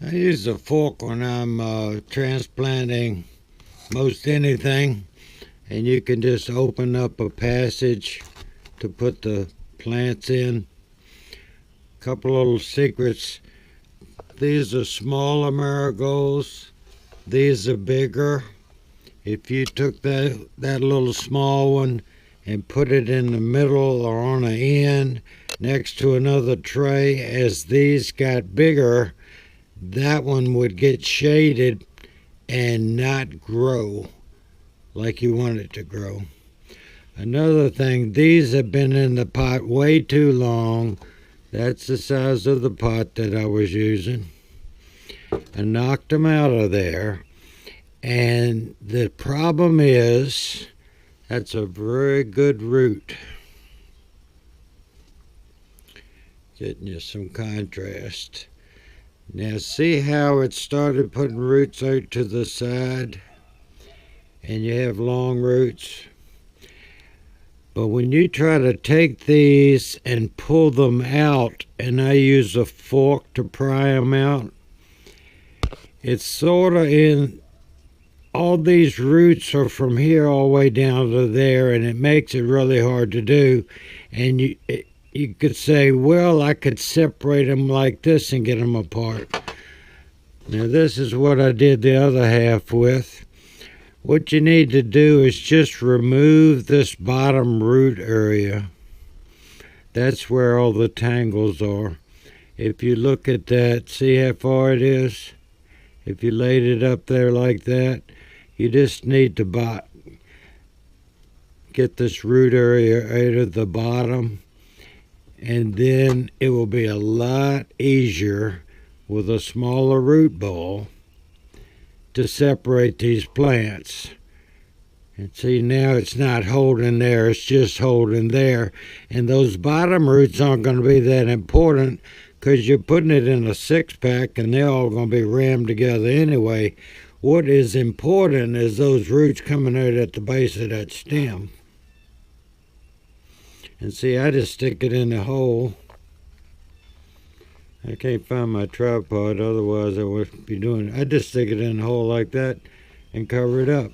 I use a fork when I'm transplanting most anything, and you can just open up a passage to put the plants in. Couple little secrets. These are smaller marigolds. These are bigger. If you took that little small one and put it in the middle or on an end next to another tray, as these got bigger, that one would get shaded and not grow like you want it to grow. Another thing, these have been in the pot way too long. That's the size of the pot that I was using. I knocked them out of there. And the problem is, that's a very good root. Getting you some contrast. Now see how it started putting roots out to the side? And you have long roots. But when you try to take these and pull them out, and I use a fork to pry them out, it's sort of in, all these roots are from here all the way down to there, and it makes it really hard to do. And you could say, well, I could separate them like this and get them apart. Now this is what I did the other half with. What you need to do is just remove this bottom root area. That's where all the tangles are. If you look at that, see how far it is? If you laid it up there like that, you just need to get this root area out of the bottom, and then it will be a lot easier with a smaller root ball to separate these plants. And see, now it's not holding there, it's just holding there. And those bottom roots aren't going to be that important because you're putting it in a 6-pack and they're all going to be rammed together anyway. What is important is those roots coming out at the base of that stem. And see, I just stick it in the hole. I can't find my tripod, otherwise I would be doing it. I just stick it in the hole like that and cover it up.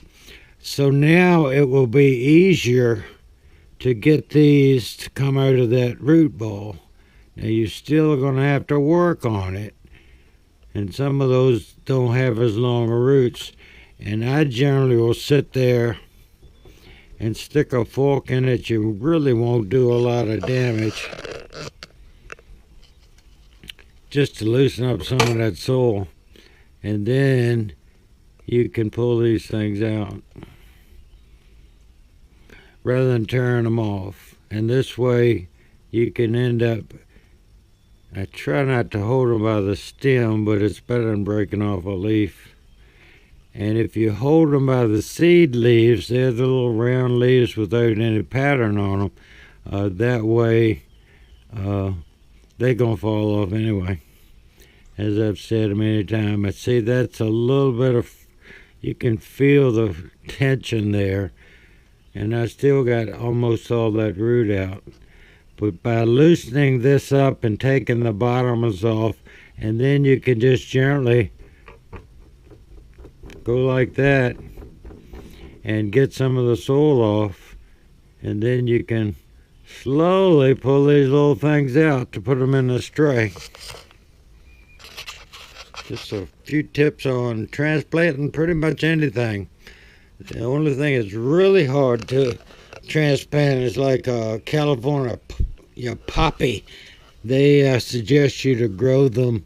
So now it will be easier to get these to come out of that root ball. Now you're still going to have to work on it. And some of those don't have as long roots. And I generally will sit there and stick a fork in it. You really won't do a lot of damage, just to loosen up some of that soil. And then you can pull these things out rather than tearing them off. And this way you can end up, I try not to hold them by the stem, but it's better than breaking off a leaf. And if you hold them by the seed leaves, they're the little round leaves without any pattern on them. That way they're going to fall off anyway, as I've said many times. But see, that's a little bit of, you can feel the tension there. And I still got almost all that root out. But by loosening this up and taking the bottoms off, and then you can just gently go like that and get some of the soil off, and then you can slowly pull these little things out to put them in the tray. Just a few tips on transplanting pretty much anything. The only thing that's really hard to transplant is like California poppy. They suggest you to grow them,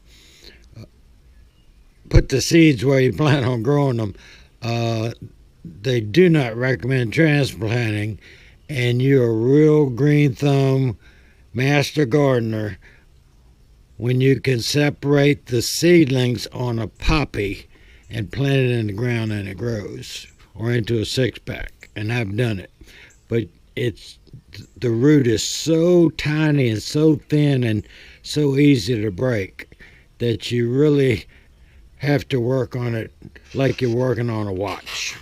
put the seeds where you plan on growing them. They do not recommend transplanting, and you're a real green thumb master gardener when you can separate the seedlings on a poppy and plant it in the ground and it grows, or into a 6-pack, and I've done it. But the root is so tiny and so thin and so easy to break that you really have to work on it like you're working on a watch.